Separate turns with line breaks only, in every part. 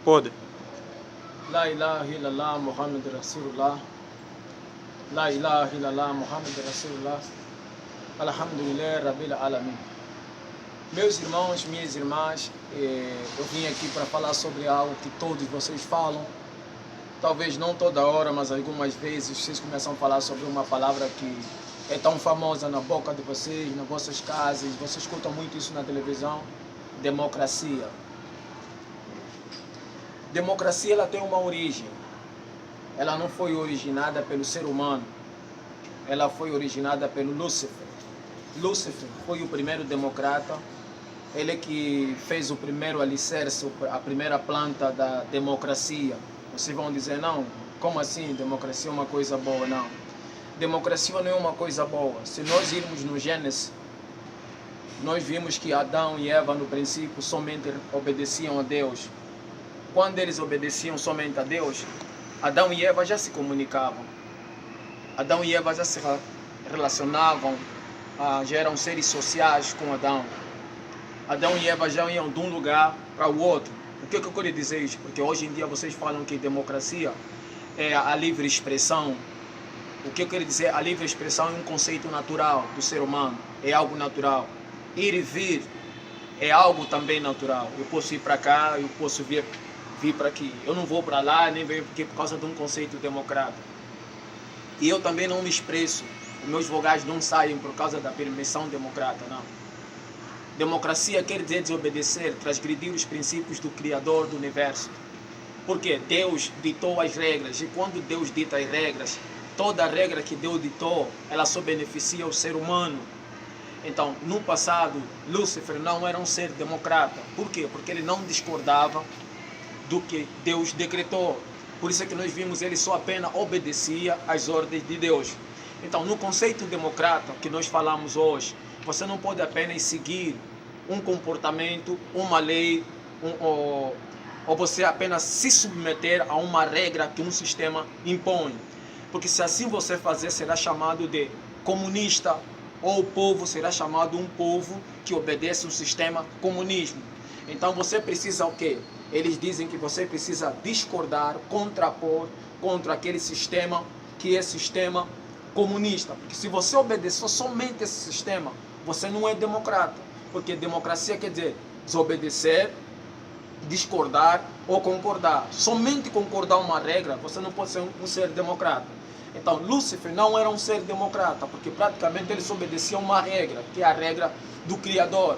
Pode.
La ilaha illallah Muhammad Rasulullah. La ilaha illallah Muhammad Rasulullah. Alhamdulillah Rabbil Alamin. Meus irmãos, minhas irmãs, eu vim aqui para falar sobre algo que todos vocês falam. Talvez não toda hora, mas algumas vezes vocês começam a falar sobre uma palavra que é tão famosa na boca de vocês, nas vossas casas. Vocês escutam muito isso na televisão. Democracia. Democracia, ela tem uma origem. Ela não foi originada pelo ser humano. Ela foi originada pelo Lúcifer. Lúcifer foi o primeiro democrata. Ele que fez o primeiro alicerce, a primeira planta da democracia. Vocês vão dizer, não, como assim? Democracia é uma coisa boa? Não. Democracia não é uma coisa boa. Se nós irmos no Gênesis, nós vimos que Adão e Eva, no princípio, somente obedeciam a Deus. Quando eles obedeciam somente a Deus, Adão e Eva já se comunicavam. Adão e Eva já se relacionavam, já eram seres sociais com Adão. Adão e Eva já iam de um lugar para o outro. O que eu quero dizer isso? Porque hoje em dia vocês falam que democracia é a livre expressão. O que eu quero dizer, a livre expressão é um conceito natural do ser humano, é algo natural. Ir e vir é algo também natural. Eu posso ir para cá, eu posso vir para aqui. Eu não vou para lá, nem venho porque por causa de um conceito democrático. E eu também não me expresso. Os meus vogais não saem por causa da permissão democrata, não. Democracia quer dizer desobedecer, transgredir os princípios do Criador do Universo. Porque Deus ditou as regras. E quando Deus dita as regras, toda regra que Deus ditou, ela só beneficia o ser humano. Então, no passado, Lúcifer não era um ser democrata. Por quê? Porque ele não discordava do que Deus decretou. Por isso é que nós vimos ele só apenas obedecia às ordens de Deus. Então, no conceito democrata que nós falamos hoje, você não pode apenas seguir um comportamento, uma lei, ou você apenas se submeter a uma regra que um sistema impõe. Porque se assim você fazer, será chamado de comunista, ou o povo será chamado um povo que obedece um sistema comunismo. Então você precisa o quê? Eles dizem que você precisa discordar, contrapor contra aquele sistema que é sistema comunista. Porque se você obedecer somente esse sistema, você não é democrata. Porque democracia quer dizer desobedecer, discordar ou concordar. Somente concordar uma regra, você não pode ser um ser democrata. Então Lúcifer não era um ser democrata, porque praticamente ele obedecia a uma regra, que é a regra do Criador.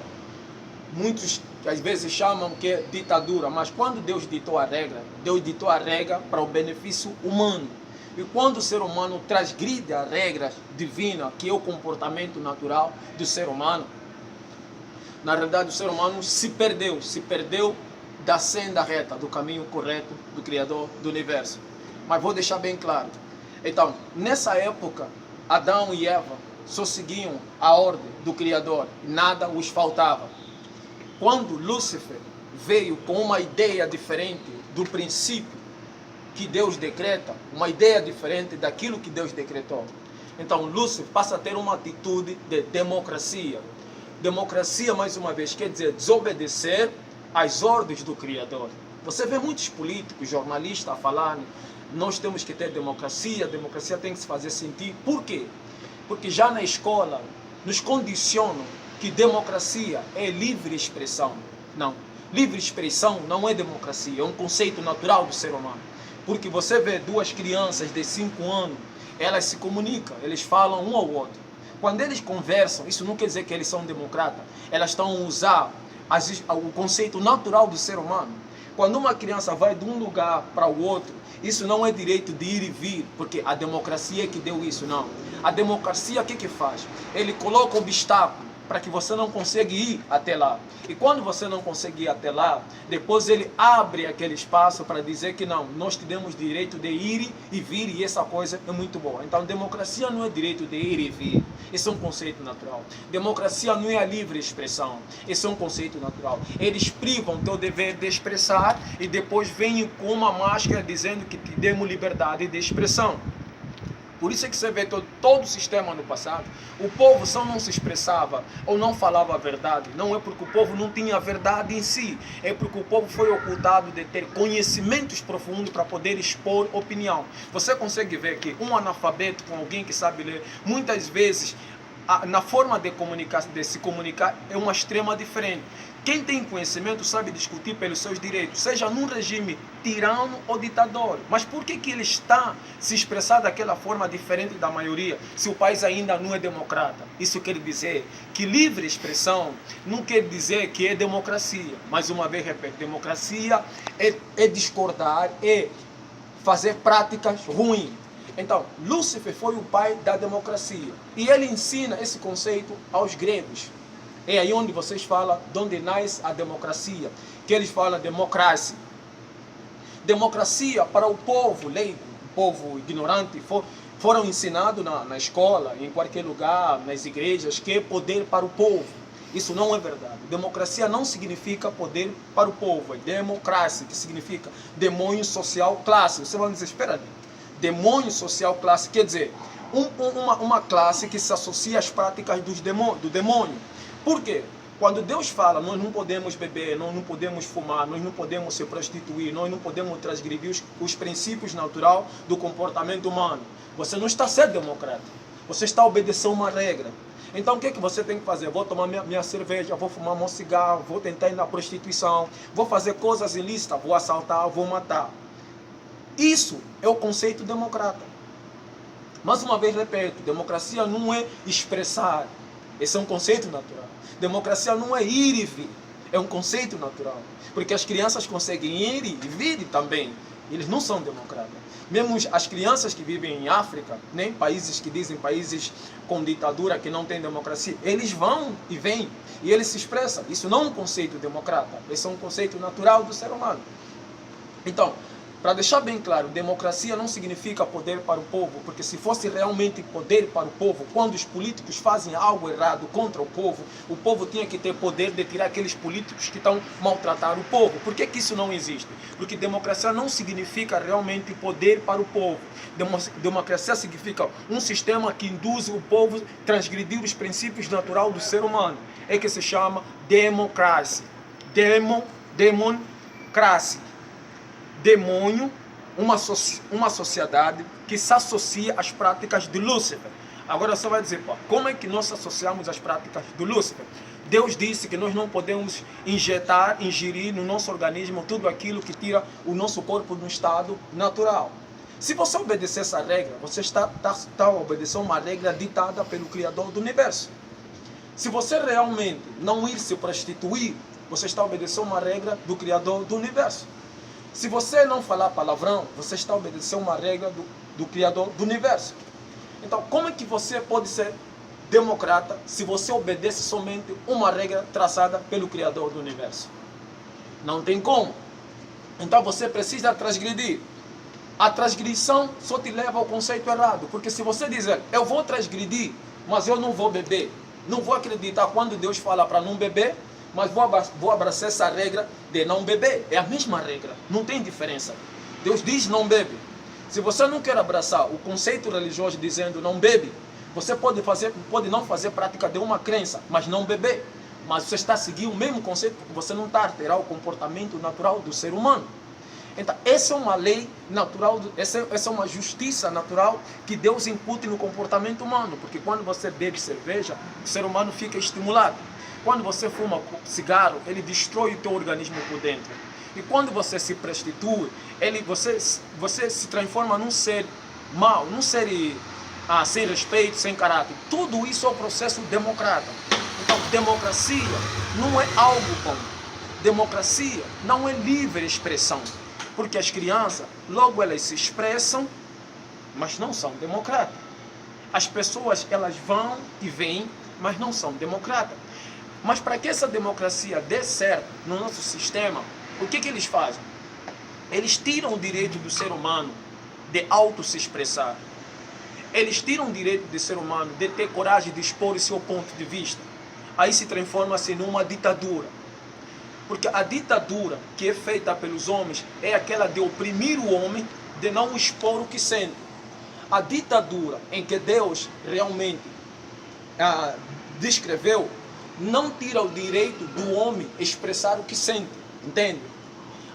Muitos às vezes chamam que é ditadura, mas quando Deus ditou a regra para o benefício humano. E quando o ser humano transgride a regra divina, que é o comportamento natural do ser humano, na realidade o ser humano se perdeu da senda reta, do caminho correto do Criador do Universo. Mas vou deixar bem claro. Então, nessa época, Adão e Eva só seguiam a ordem do Criador, nada os faltava. Quando Lúcifer veio com uma ideia diferente do princípio que Deus decreta, uma ideia diferente daquilo que Deus decretou, então Lúcifer passa a ter uma atitude de democracia. Democracia, mais uma vez, quer dizer desobedecer às ordens do Criador. Você vê muitos políticos, jornalistas a falarem, nós temos que ter democracia, a democracia tem que se fazer sentir. Por quê? Porque já na escola nos condicionam que democracia é livre expressão. Não, livre expressão não é democracia, é um conceito natural do ser humano. Porque você vê duas crianças de 5 anos, elas se comunicam, eles falam um ao outro. Quando eles conversam, isso não quer dizer que eles são democratas, elas estão a usar o conceito natural do ser humano. Quando uma criança vai de um lugar para o outro, isso não é direito de ir e vir, porque a democracia é que deu isso, não. A democracia o que faz? Ele coloca obstáculo para que você não consiga ir até lá. E quando você não consegue ir até lá, depois ele abre aquele espaço para dizer que não, nós temos direito de ir e vir, e essa coisa é muito boa. Então democracia não é direito de ir e vir, isso é um conceito natural. Democracia não é a livre expressão, isso é um conceito natural. Eles privam teu dever de expressar e depois vêm com uma máscara dizendo que te demos liberdade de expressão. Por isso é que você vê todo o sistema no passado. O povo só não se expressava ou não falava a verdade. Não é porque o povo não tinha a verdade em si. É porque o povo foi ocultado de ter conhecimentos profundos para poder expor opinião. Você consegue ver que um analfabeto com alguém que sabe ler, muitas vezes, na forma de se comunicar é uma extrema diferente. Quem tem conhecimento sabe discutir pelos seus direitos, seja num regime tirano ou ditador. Mas por que ele está se expressar daquela forma diferente da maioria, se o país ainda não é democrata? Isso quer dizer que livre expressão não quer dizer que é democracia. Mais uma vez, repito, democracia é discordar, é fazer práticas ruins. Então, Lúcifer foi o pai da democracia. E ele ensina esse conceito aos gregos. É aí onde vocês falam de onde nasce a democracia, que eles falam democracia. Democracia para o povo leigo, o povo ignorante, foram ensinados na escola, em qualquer lugar, nas igrejas, que é poder para o povo. Isso não é verdade. Democracia não significa poder para o povo, é democracia, que significa demônio social classe. Você vai dizer, espera aí, demônio social classe, quer dizer, uma classe que se associa às práticas do demônio. Por quê? Quando Deus fala, nós não podemos beber, nós não podemos fumar, nós não podemos se prostituir, nós não podemos transgredir os princípios naturais do comportamento humano. Você não está sendo democrata. Você está obedecendo uma regra. Então o que você tem que fazer? Vou tomar minha cerveja, vou fumar meu cigarro, vou tentar ir na prostituição, vou fazer coisas ilícitas, vou assaltar, vou matar. Isso é o conceito democrata. Mais uma vez repito, democracia não é expressar. Esse é um conceito natural. Democracia não é ir e vir. É um conceito natural. Porque as crianças conseguem ir e vir também. Eles não são democratas. Mesmo as crianças que vivem em África, né, países que dizem países com ditadura, que não tem democracia, eles vão e vêm. E eles se expressam. Isso não é um conceito democrata. Esse é um conceito natural do ser humano. Então, para deixar bem claro, democracia não significa poder para o povo, porque se fosse realmente poder para o povo, quando os políticos fazem algo errado contra o povo tinha que ter poder de tirar aqueles políticos que estão maltratando o povo. Por que isso não existe? Porque democracia não significa realmente poder para o povo. Democracia significa um sistema que induz o povo a transgredir os princípios naturais do ser humano. É que se chama democracia. Democracia. Demônio, uma sociedade que se associa às práticas de Lúcifer. Agora você vai dizer, pô, como é que nós associamos às práticas de Lúcifer? Deus disse que nós não podemos ingerir no nosso organismo tudo aquilo que tira o nosso corpo do estado natural. Se você obedecer essa regra, você está obedecendo uma regra ditada pelo Criador do Universo. Se você realmente não ir se prostituir, você está obedecendo uma regra do Criador do Universo. Se você não falar palavrão, você está obedecendo uma regra do Criador do Universo. Então, como é que você pode ser democrata se você obedece somente uma regra traçada pelo Criador do Universo? Não tem como. Então, você precisa transgredir. A transgressão só te leva ao conceito errado. Porque se você dizer, eu vou transgredir, mas eu não vou beber, não vou acreditar quando Deus fala para não beber, mas vou abraçar essa regra de não beber. É a mesma regra, não tem diferença. Deus diz não bebe. Se você não quer abraçar o conceito religioso dizendo não bebe, você pode não fazer prática de uma crença, mas não beber. Mas você está seguindo o mesmo conceito, porque você não está alterando o comportamento natural do ser humano. Então, essa é uma lei natural, essa é uma justiça natural que Deus incute no comportamento humano. Porque quando você bebe cerveja, o ser humano fica estimulado. Quando você fuma cigarro, ele destrói o teu organismo por dentro. E quando você se prostitui, você se transforma num ser mau, num ser sem respeito, sem caráter. Tudo isso é um processo democrata. Então, democracia não é algo bom. Democracia não é livre expressão. Porque as crianças, logo elas se expressam, mas não são democratas. As pessoas, elas vão e vêm, mas não são democratas. Mas para que essa democracia dê certo no nosso sistema, o que eles fazem? Eles tiram o direito do ser humano de auto se expressar. Eles tiram o direito do ser humano de ter coragem de expor o seu ponto de vista. Aí se transforma-se numa ditadura. Porque a ditadura que é feita pelos homens é aquela de oprimir o homem, de não expor o que sente. a ditadura em que Deus realmente descreveu não tira o direito do homem expressar o que sente, entende?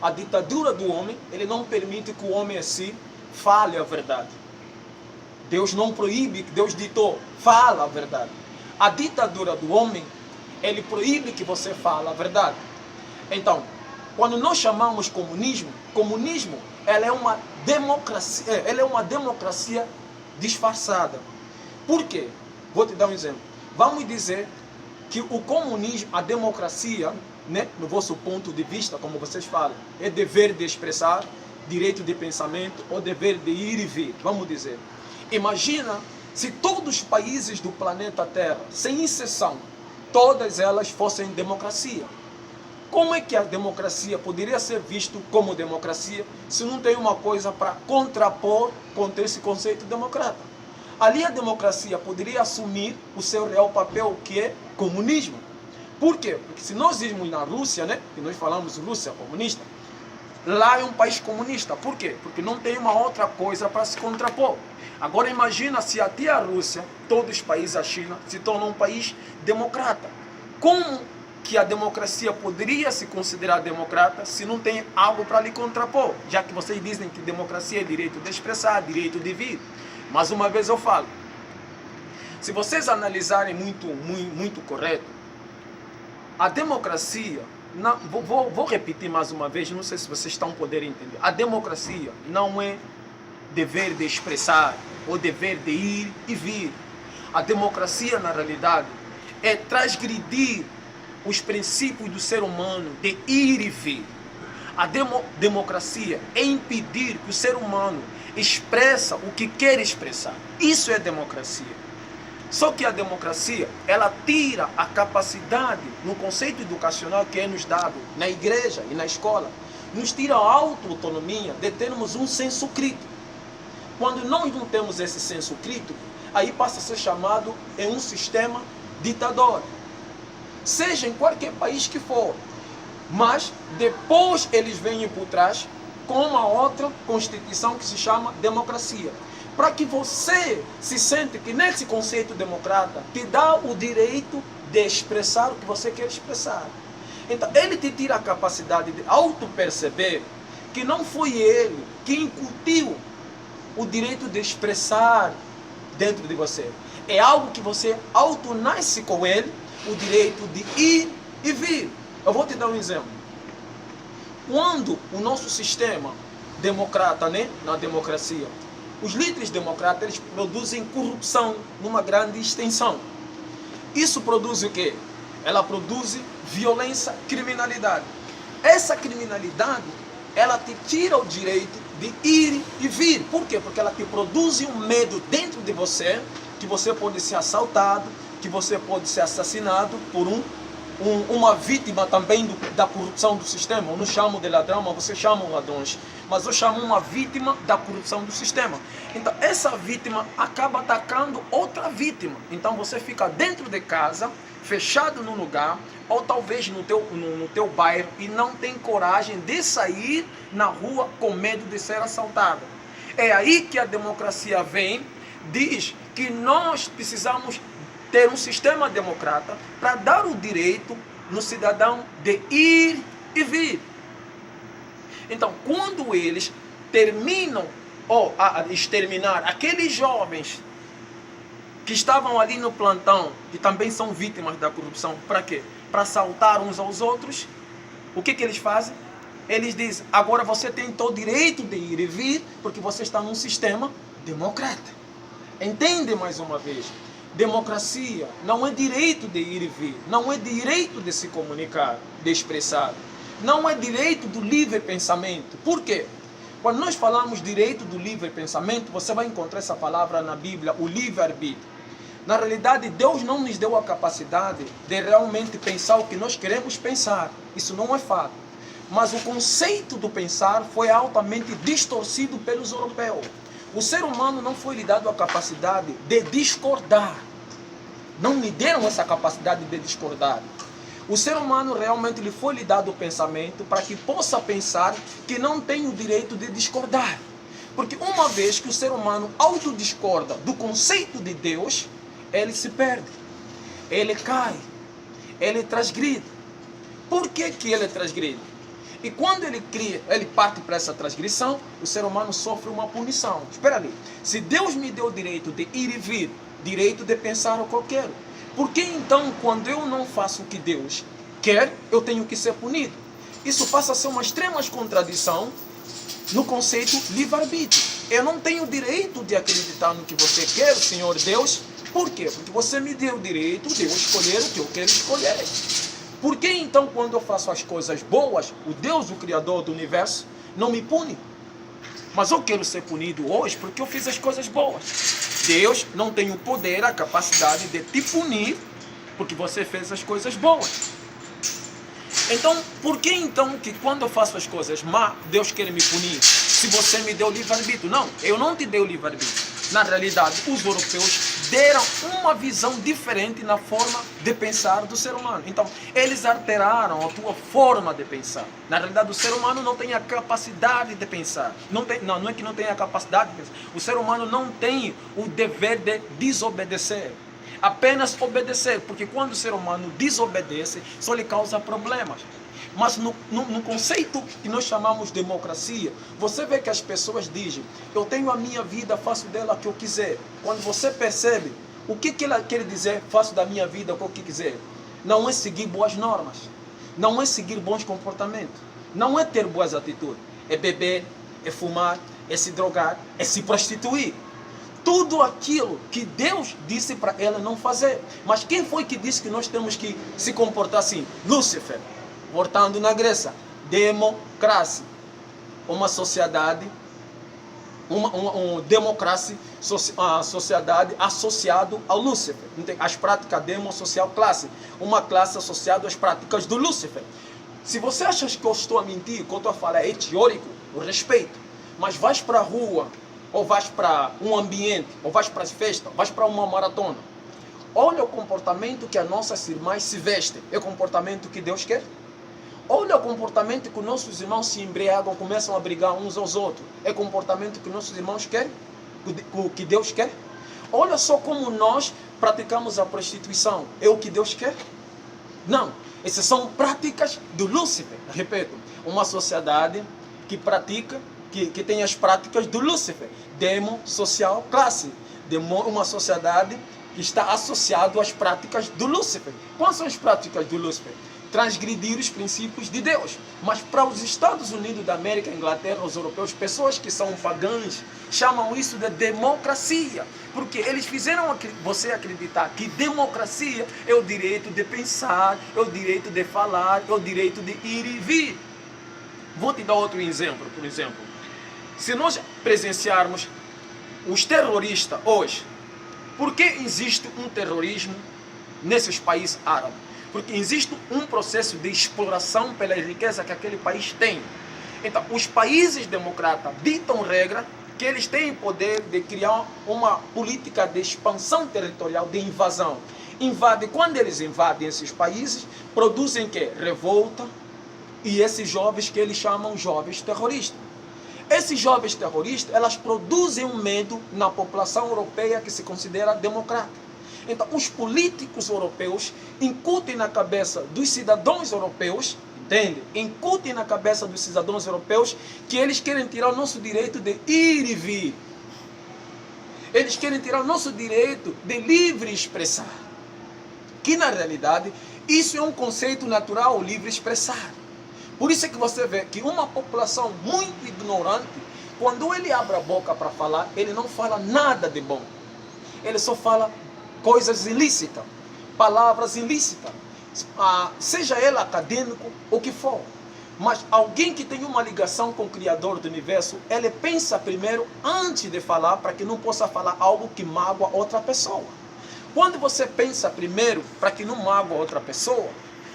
A ditadura do homem, ele não permite que o homem assim fale a verdade. Deus não proíbe, Deus ditou, fala a verdade. A ditadura do homem, ele proíbe que você fale a verdade. Então, quando nós chamamos comunismo, ela é uma democracia disfarçada. Por quê? Vou te dar um exemplo. Vamos dizer que o comunismo, a democracia, né, no vosso ponto de vista, como vocês falam, é dever de expressar, direito de pensamento ou dever de ir e vir, vamos dizer. Imagina se todos os países do planeta Terra, sem exceção, todas elas fossem democracia. Como é que a democracia poderia ser vista como democracia se não tem uma coisa para contrapor contra esse conceito democrata? Ali a democracia poderia assumir o seu real papel, que é comunismo. Por quê? Porque se nós irmos na Rússia, né, que nós falamos Rússia comunista, lá é um país comunista. Por quê? Porque não tem uma outra coisa para se contrapor. Agora imagina se até a Rússia, todos os países da China, se tornam um país democrata. Como que a democracia poderia se considerar democrata se não tem algo para lhe contrapor? Já que vocês dizem que democracia é direito de expressar, direito de vir. Mais uma vez eu falo, se vocês analisarem muito correto, a democracia, não, vou repetir mais uma vez, não sei se vocês estão podendo entender, a democracia não é dever de expressar ou dever de ir e vir. A democracia, na realidade, é transgredir os princípios do ser humano de ir e vir. A democracia é impedir que o ser humano expressa o que quer expressar. Isso é democracia. Só que a democracia, ela tira a capacidade, no conceito educacional que é nos dado na igreja e na escola, nos tira a autonomia de termos um senso crítico. Quando nós não temos esse senso crítico, aí passa a ser chamado em um sistema ditador. Seja em qualquer país que for. Mas depois eles vêm por trás com uma outra constituição que se chama democracia. Para que você se sente que nesse conceito democrata te dá o direito de expressar o que você quer expressar. Então ele te tira a capacidade de auto-perceber que não foi ele que incutiu o direito de expressar dentro de você. É algo que você auto-nasce com ele, o direito de ir e vir. Eu vou te dar um exemplo. Quando o nosso sistema democrata, né, na democracia, os líderes democratas, eles produzem corrupção numa grande extensão. Isso produz o quê? Ela produz violência, criminalidade. Essa criminalidade, ela te tira o direito de ir e vir. Por quê? Porque ela te produz um medo dentro de você, que você pode ser assaltado, que você pode ser assassinado por uma vítima também da corrupção do sistema. Eu não chamo de ladrão, mas vocês chamam ladrões. Mas eu chamo uma vítima da corrupção do sistema. Então essa vítima acaba atacando outra vítima. Então você fica dentro de casa, fechado num lugar, ou talvez no teu bairro, e não tem coragem de sair na rua com medo de ser assaltado. É aí que a democracia vem, diz que nós precisamos ter um sistema democrata para dar o direito no cidadão de ir e vir. Então, quando eles terminam ou exterminar aqueles jovens que estavam ali no plantão, que também são vítimas da corrupção, para quê? Para assaltar uns aos outros, o que eles fazem? Eles dizem, agora você tem todo o direito de ir e vir, porque você está num sistema democrata. Entende mais uma vez? Democracia não é direito de ir e vir, não é direito de se comunicar, de expressar, não é direito do livre pensamento. Por quê? Quando nós falamos direito do livre pensamento, você vai encontrar essa palavra na Bíblia, o livre-arbítrio. Na realidade, Deus não nos deu a capacidade de realmente pensar o que nós queremos pensar. Isso não é fato. Mas o conceito do pensar foi altamente distorcido pelos europeus. O ser humano não foi lhe dado a capacidade de discordar. Não lhe deram essa capacidade de discordar. O ser humano realmente lhe foi lhe dado o pensamento para que possa pensar que não tem o direito de discordar. Porque uma vez que o ser humano autodiscorda do conceito de Deus, ele se perde, ele cai, ele transgride. Por que que ele transgride? E quando ele parte para essa transgressão, o ser humano sofre uma punição. Espera ali, se Deus me deu o direito de ir e vir, direito de pensar o que eu quero, por que então quando eu não faço o que Deus quer, eu tenho que ser punido? Isso passa a ser uma extrema contradição no conceito livre-arbítrio. Eu não tenho o direito de acreditar no que você quer, Senhor Deus. Por quê? Porque você me deu o direito de eu escolher o que eu quero escolher. Por que então quando eu faço as coisas boas, o Deus, o Criador do Universo, não me pune? Mas eu quero ser punido hoje porque eu fiz as coisas boas. Deus não tem o poder, a capacidade de te punir porque você fez as coisas boas. Então, por que então que quando eu faço as coisas má, Deus quer me punir? Se você me deu livre-arbítrio. Não, eu não te dei o livre-arbítrio. Na realidade, os europeus deram uma visão diferente na forma de pensar do ser humano. Então, eles alteraram a tua forma de pensar. Na realidade, o ser humano não tem a capacidade de pensar. Não é que não tem a capacidade de pensar. O ser humano não tem o dever de desobedecer. Apenas obedecer, porque quando o ser humano desobedece, só lhe causa problemas. Mas no conceito que nós chamamos de democracia, você vê que as pessoas dizem, eu tenho a minha vida, faço dela o que eu quiser. Quando você percebe o que ela quer dizer, faço da minha vida o que eu quiser, não é seguir boas normas, não é seguir bons comportamentos, não é ter boas atitudes, é beber, é fumar, é se drogar, é se prostituir. Tudo aquilo que Deus disse para ela não fazer. Mas quem foi que disse que nós temos que se comportar assim? Lúcifer, voltando na Grécia, democracia, uma sociedade, democracia, a sociedade associada ao Lúcifer. As práticas demo-social classe, uma classe associada às práticas do Lúcifer. Se você acha que eu estou a mentir, o que eu estou a falar é teórico, eu respeito. Mas vais para a rua, ou vais para um ambiente, ou vais para as festas, vais para uma maratona. Olha o comportamento que as nossas irmãs se vestem. É o comportamento que Deus quer? Olha o comportamento que os nossos irmãos se embriagam, começam a brigar uns aos outros. É o comportamento que nossos irmãos querem? O que Deus quer? Olha só como nós praticamos a prostituição. É o que Deus quer? Não. Essas são práticas do Lúcifer. Repito, uma sociedade que pratica, que tem as práticas do Lúcifer. Demo, social, classe. Uma sociedade que está associada às práticas do Lúcifer. Quais são as práticas do Lúcifer? Transgredir os princípios de Deus. Mas para os Estados Unidos da América, Inglaterra, os europeus, pessoas que são pagãs, chamam isso de democracia. Porque eles fizeram você acreditar que democracia é o direito de pensar, é o direito de falar, é o direito de ir e vir. Vou te dar outro exemplo, por exemplo. Se nós presenciarmos os terroristas hoje, por que existe um terrorismo nesses países árabes? Porque existe um processo de exploração pela riqueza que aquele país tem. Então, os países democratas ditam regra que eles têm poder de criar uma política de expansão territorial, de invasão. Quando eles invadem esses países, produzem que? Revolta, e esses jovens que eles chamam jovens terroristas. Esses jovens terroristas, elas produzem um medo na população europeia que se considera democrata. Então, os políticos europeus incutem na cabeça dos cidadãos europeus, entende? Incutem na cabeça dos cidadãos europeus que eles querem tirar o nosso direito de ir e vir. Eles querem tirar o nosso direito de livre expressar. Que, na realidade, isso é um conceito natural, livre expressar. Por isso é que você vê que uma população muito ignorante, quando ele abre a boca para falar, ele não fala nada de bom. Ele só fala coisas ilícitas, palavras ilícitas, seja ele acadêmico ou o que for. Mas alguém que tem uma ligação com o Criador do Universo, ele pensa primeiro antes de falar, para que não possa falar algo que mágoa outra pessoa. Quando você pensa primeiro para que não mágoa outra pessoa,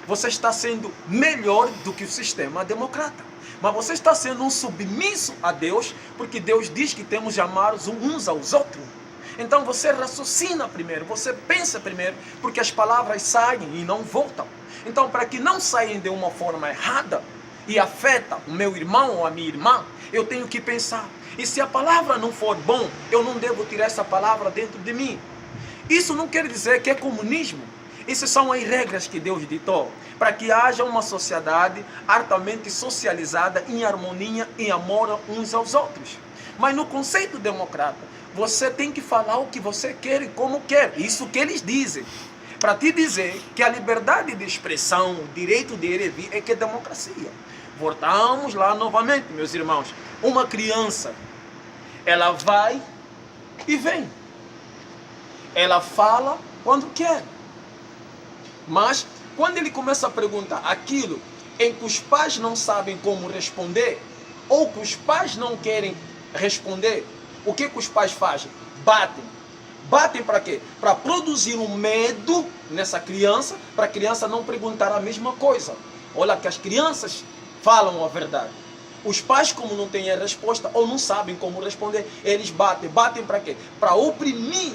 você está sendo melhor do que o sistema democrata. Mas você está sendo um submisso a Deus, porque Deus diz que temos de amar uns aos outros. Então você raciocina primeiro, você pensa primeiro, porque as palavras saem e não voltam. Então, para que não saiam de uma forma errada, e afeta o meu irmão ou a minha irmã, eu tenho que pensar. E se a palavra não for bom, eu não devo tirar essa palavra dentro de mim. Isso não quer dizer que é comunismo. Essas são as regras que Deus ditou, para que haja uma sociedade altamente socializada, em harmonia, em amor uns aos outros. Mas no conceito democrata, você tem que falar o que você quer e como quer. Isso que eles dizem. Para te dizer que a liberdade de expressão, o direito de ir e vir, é que é democracia. Voltamos lá novamente, meus irmãos. Uma criança, ela vai e vem. Ela fala quando quer. Mas, quando ele começa a perguntar aquilo em que os pais não sabem como responder, ou que os pais não querem responder, o que os pais fazem? Batem. Batem para quê? Para produzir um medo nessa criança, para a criança não perguntar a mesma coisa. Olha que as crianças falam a verdade. Os pais, como não têm a resposta ou não sabem como responder, eles batem. Batem para quê? Para oprimir,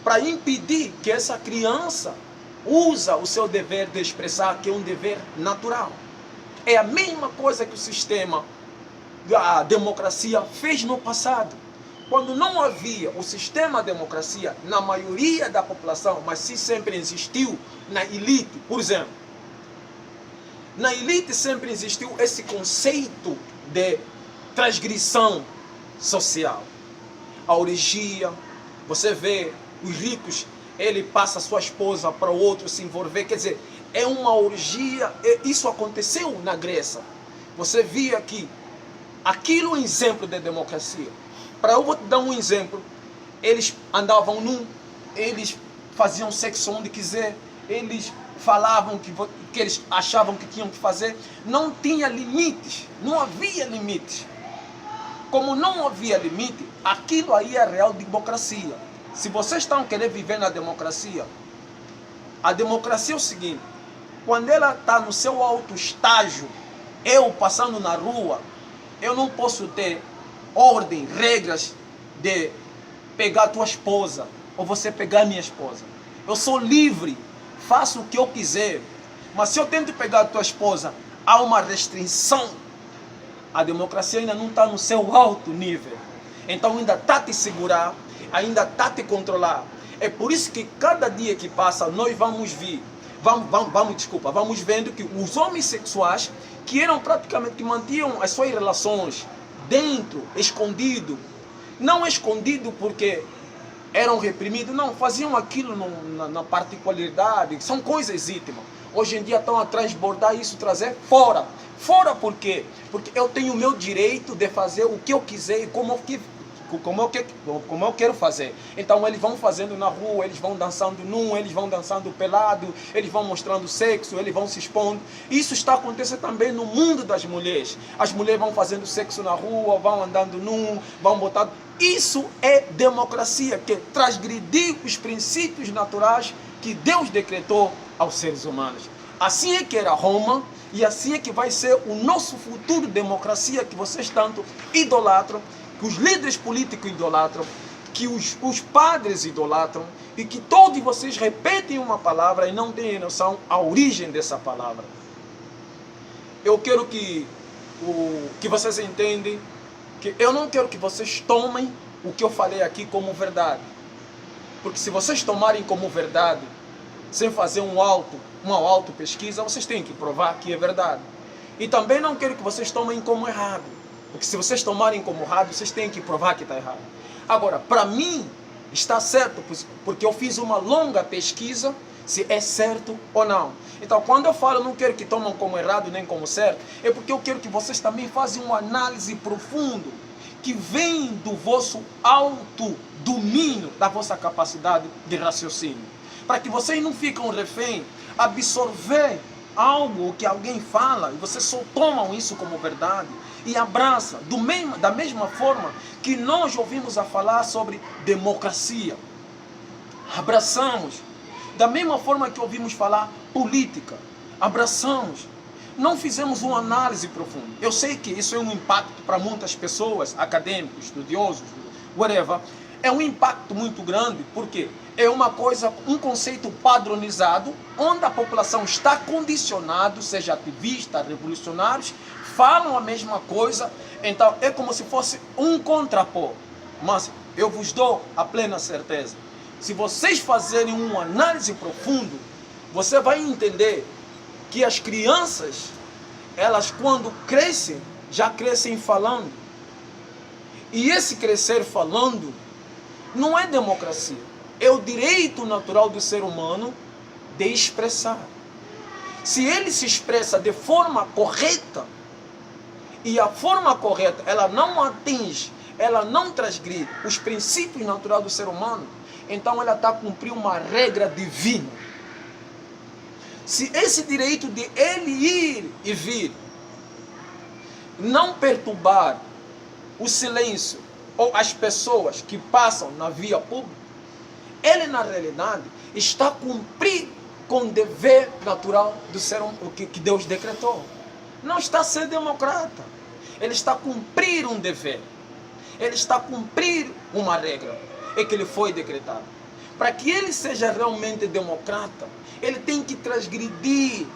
para impedir que essa criança usa o seu dever de expressar, que é um dever natural. É a mesma coisa que o sistema da democracia fez no passado. Quando não havia o sistema democracia na maioria da população, mas sim sempre existiu na elite, por exemplo. Na elite sempre existiu esse conceito de transgressão social. A orgia, você vê os ricos, ele passa a sua esposa para o outro se envolver, quer dizer, é uma orgia. Isso aconteceu na Grécia. Você via que aquilo é um exemplo de democracia. Para eu vou te dar um exemplo, eles andavam eles faziam sexo onde quiser, eles falavam que eles achavam que tinham que fazer, não tinha limites, não havia limites. Como não havia limite, aquilo aí é a real democracia. Se vocês estão querendo viver na democracia, a democracia é o seguinte: quando ela está no seu alto estágio, eu passando na rua, eu não posso ter ordem, regras de pegar tua esposa ou você pegar minha esposa. Eu sou livre, faço o que eu quiser. Mas se eu tento pegar tua esposa, há uma restrição. A democracia ainda não está no seu alto nível. Então ainda está a te segurar, ainda está a te controlar. É por isso que cada dia que passa, nós vamos vendo que os homens sexuais, que eram praticamente, que mantinham as suas relações dentro, escondido, não escondido porque eram reprimidos, não, faziam aquilo na particularidade, são coisas íntimas. Hoje em dia estão a transbordar isso, trazer fora. Fora por quê? Porque eu tenho o meu direito de fazer o que eu quiser e como eu quero fazer. Então eles vão fazendo na rua, eles vão dançando nu, eles vão dançando pelado, eles vão mostrando sexo, eles vão se expondo. Isso está acontecendo também no mundo das mulheres. As mulheres vão fazendo sexo na rua, vão andando nu, vão botando. Isso é democracia, que transgredir os princípios naturais que Deus decretou aos seres humanos. Assim é que era Roma, e assim é que vai ser o nosso futuro democracia que vocês tanto idolatram, que os líderes políticos idolatram, que os padres idolatram, e que todos vocês repetem uma palavra e não têm noção a origem dessa palavra. Eu quero que vocês entendam que eu não quero que vocês tomem o que eu falei aqui como verdade. Porque se vocês tomarem como verdade, sem fazer uma auto pesquisa, vocês têm que provar que é verdade. E também não quero que vocês tomem como errado. Porque se vocês tomarem como errado, vocês têm que provar que está errado. Agora, para mim, está certo, porque eu fiz uma longa pesquisa se é certo ou não. Então, quando eu falo não quero que tomem como errado nem como certo, é porque eu quero que vocês também façam uma análise profunda, que vem do vosso autodomínio, da vossa capacidade de raciocínio. Para que vocês não fiquem refém, absorver algo que alguém fala, e vocês só tomam isso como verdade, e abraça, da mesma forma que nós ouvimos a falar sobre democracia. Abraçamos. Da mesma forma que ouvimos falar política. Abraçamos. Não fizemos uma análise profunda. Eu sei que isso é um impacto para muitas pessoas, acadêmicos, estudiosos, whatever. É um impacto muito grande, porque é uma coisa, um conceito padronizado, onde a população está condicionada, seja ativista, revolucionários, falam a mesma coisa, então é como se fosse um contrapô. Mas eu vos dou a plena certeza, se vocês fazerem uma análise profunda, você vai entender que as crianças, elas quando crescem, já crescem falando. E esse crescer falando não é democracia, é o direito natural do ser humano de expressar. Se ele se expressa de forma correta, e a forma correta, ela não atinge, ela não transgride os princípios naturais do ser humano, então ela está a cumprir uma regra divina. Se esse direito de ele ir e vir não perturbar o silêncio ou as pessoas que passam na via pública, ele na realidade está a cumprir com o dever natural do ser humano que Deus decretou. Não está a ser democrata, ele está a cumprir um dever, ele está a cumprir uma regra que lhe foi decretada. Para que ele seja realmente democrata, ele tem que transgredir,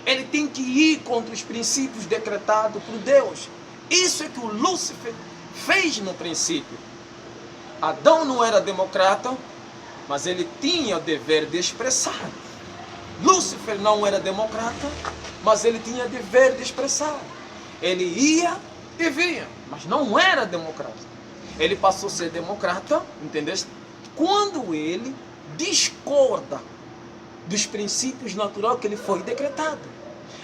ele tem que ir contra os princípios decretados por Deus. Isso é que o Lúcifer fez no princípio. Adão não era democrata, mas ele tinha o dever de expressar. Lúcifer não era democrata, mas ele tinha o dever de expressar. Ele ia e vinha, mas não era democrata. Ele passou a ser democrata, entendeste? Quando ele discorda dos princípios naturais que ele foi decretado.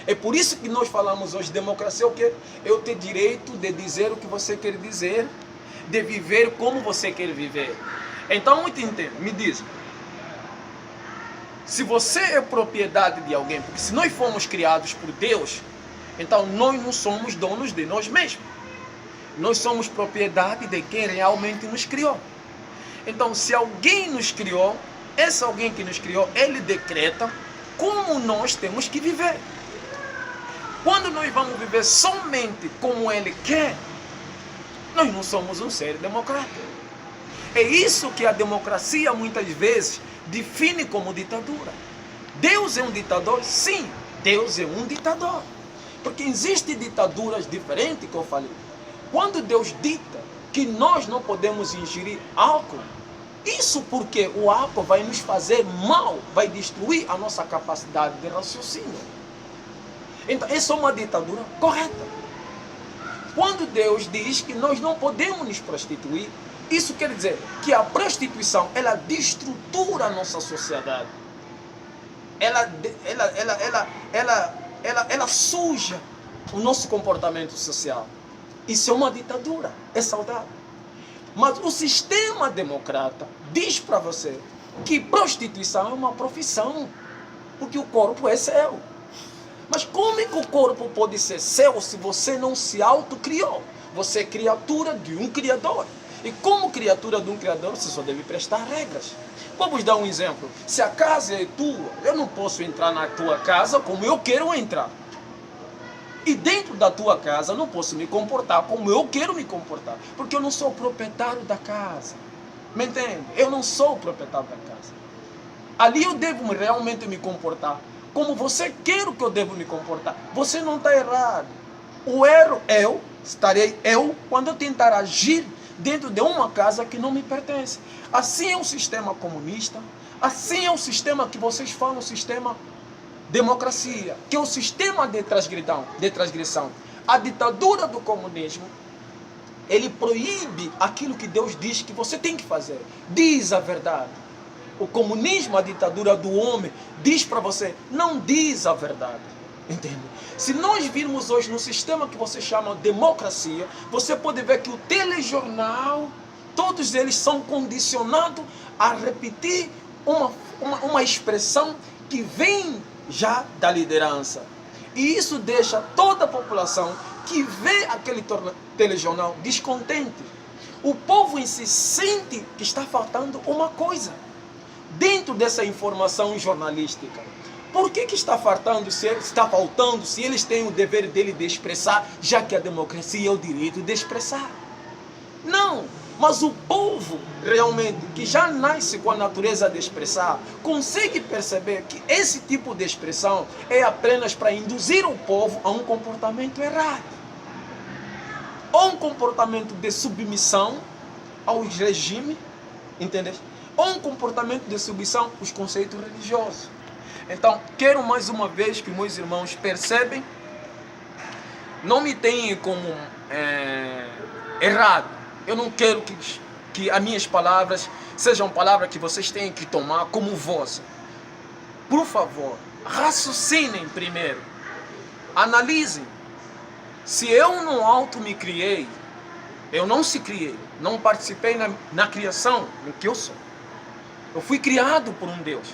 É por isso que nós falamos hoje, democracia é o quê? É o ter direito de dizer o que você quer dizer, de viver como você quer viver. Então, me diz, se você é propriedade de alguém, porque se nós fomos criados por Deus, então nós não somos donos de nós mesmos. Nós somos propriedade de quem realmente nos criou. Então, se alguém nos criou, esse alguém que nos criou, ele decreta como nós temos que viver. Quando nós vamos viver somente como ele quer, nós não somos um ser democrata. É isso que a democracia muitas vezes define como ditadura. Deus é um ditador? Sim, Deus é um ditador. Porque existem ditaduras diferentes que eu falei. Quando Deus dita que nós não podemos ingerir álcool, isso porque o álcool vai nos fazer mal, vai destruir a nossa capacidade de raciocínio. Então, essa é uma ditadura correta. Quando Deus diz que nós não podemos nos prostituir, isso quer dizer que a prostituição, ela destrutura a nossa sociedade. Ela suja o nosso comportamento social. Isso é uma ditadura, é saudável. Mas o sistema democrata diz para você que prostituição é uma profissão, porque o corpo é seu. Mas como é que o corpo pode ser seu se você não se autocriou? Você é criatura de um Criador. E como criatura de um Criador, você só deve prestar regras. Vamos dar um exemplo. Se a casa é tua, eu não posso entrar na tua casa como eu quero entrar. E dentro da tua casa, eu não posso me comportar como eu quero me comportar. Porque eu não sou o proprietário da casa. Me entende? Eu não sou o proprietário da casa. Ali eu devo realmente me comportar como você quer que eu devo me comportar. Você não está errado. O erro estarei eu quando eu tentar agir dentro de uma casa que não me pertence. Assim é o sistema comunista, assim é o sistema que vocês falam, o sistema democracia, que é o sistema de transgressão. A ditadura do comunismo, ele proíbe aquilo que Deus diz que você tem que fazer. Diz a verdade. O comunismo, a ditadura do homem, diz para você, não diz a verdade. Entende? Se nós virmos hoje no sistema que você chama de democracia, você pode ver que o telejornal, todos eles são condicionados a repetir uma expressão que vem já da liderança. E isso deixa toda a população que vê aquele telejornal descontente. O povo em si sente que está faltando uma coisa dentro dessa informação jornalística. Por que está faltando, se eles têm o dever dele de expressar, já que a democracia é o direito de expressar? Não, Mas o povo, realmente, que já nasce com a natureza de expressar, consegue perceber que esse tipo de expressão é apenas para induzir o povo a um comportamento errado. Ou um comportamento de submissão aos regimes, entendeu? Ou um comportamento de submissão aos conceitos religiosos. Então, quero mais uma vez que meus irmãos percebem, não me tenham como errado. Eu não quero que as minhas palavras sejam palavras que vocês tenham que tomar como voz. Por favor, raciocinem primeiro. Analisem. Se eu no alto me criei, eu não se criei, não participei na criação no que eu sou. Eu fui criado por um Deus.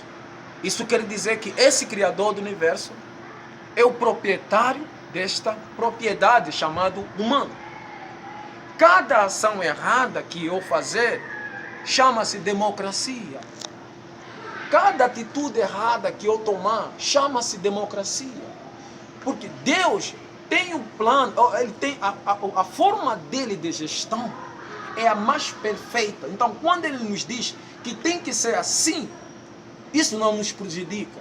Isso quer dizer que esse Criador do universo é o proprietário desta propriedade chamada humano. Cada ação errada que eu fazer chama-se democracia. Cada atitude errada que eu tomar chama-se democracia. Porque Deus tem o plano, ele tem a forma dele de gestão é a mais perfeita. Então, quando ele nos diz que tem que ser assim, isso não nos prejudica,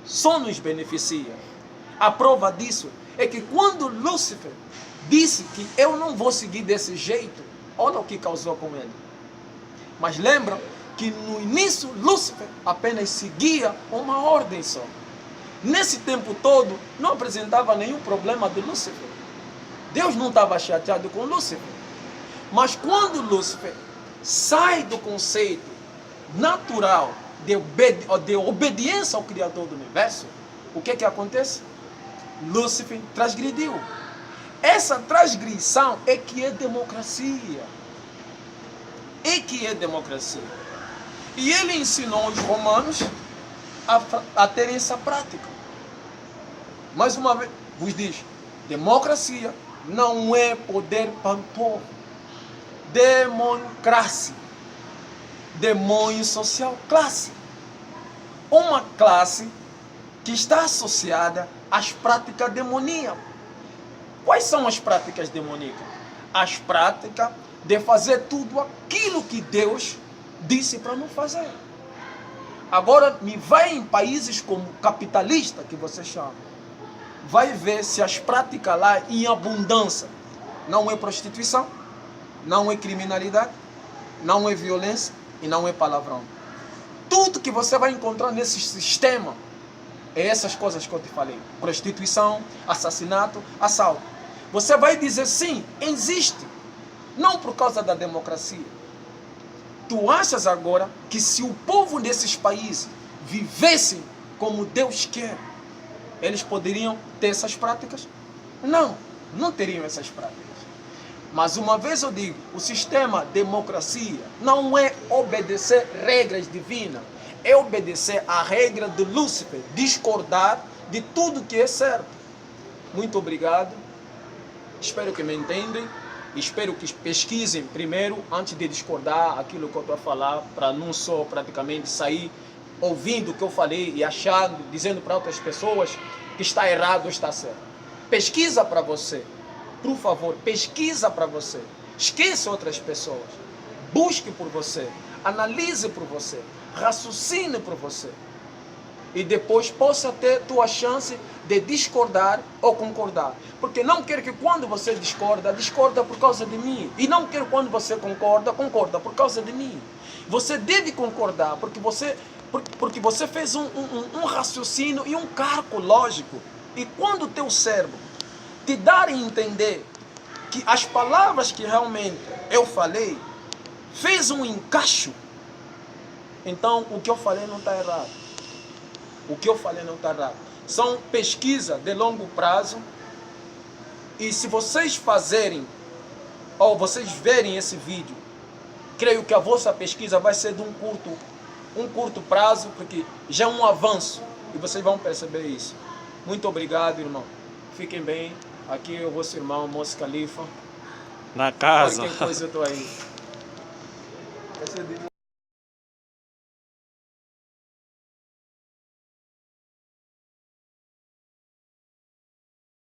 só nos beneficia. A prova disso é que quando Lúcifer disse que eu não vou seguir desse jeito, olha o que causou com ele. Mas lembra que no início Lúcifer apenas seguia uma ordem só. Nesse tempo todo não apresentava nenhum problema de Lúcifer. Deus não estava chateado com Lúcifer. Mas quando Lúcifer sai do conceito natural de obediência ao Criador do universo, o que acontece? Lúcifer transgrediu. Essa transgressão é que é democracia. É que é democracia. E ele ensinou os romanos a terem essa prática. Mais uma vez, vos diz, democracia não é poder para o povo. Democracia. Demônio social, classe. Uma classe que está associada às práticas demoníacas. Quais são as práticas demoníacas? As práticas de fazer tudo aquilo que Deus disse para não fazer. Agora, me vai em países como capitalista, que você chama, vai ver se as práticas lá em abundância não é prostituição, não é criminalidade, não é violência e não é palavrão. Tudo que você vai encontrar nesse sistema é essas coisas que eu te falei. Prostituição, assassinato, assalto. Você vai dizer sim, existe. Não por causa da democracia. Tu achas agora que se o povo desses países vivesse como Deus quer, eles poderiam ter essas práticas? Não, não teriam essas práticas. Mas uma vez eu digo, o sistema democracia não é obedecer regras divinas, é obedecer a regra de Lúcifer, discordar de tudo que é certo. Muito obrigado. Espero que me entendem. Espero que pesquisem primeiro, antes de discordar aquilo que eu estou a falar, para não só praticamente sair ouvindo o que eu falei e achando, dizendo para outras pessoas que está errado ou está certo. Pesquisa para você. Por favor, pesquisa para você. Esqueça outras pessoas. Busque por você. Analise por você. Raciocine por você. E depois possa ter tua chance de discordar ou concordar. Porque não quero que quando você discorda por causa de mim. E não quero quando você concorda por causa de mim. Você deve concordar porque você fez um raciocínio e um cálculo lógico. E quando o teu cérebro te dar a entender que as palavras que realmente eu falei fez um encaixe, então o que eu falei não está errado. O que eu falei não está errado. São pesquisas de longo prazo. E se vocês fazerem, ou vocês verem esse vídeo, creio que a vossa pesquisa vai ser de um curto prazo, porque já é um avanço. E vocês vão perceber isso. Muito obrigado, irmão. Fiquem bem. Aqui é o vosso irmão, Moço Califa.
Na casa.
Qualquer coisa eu estou aí.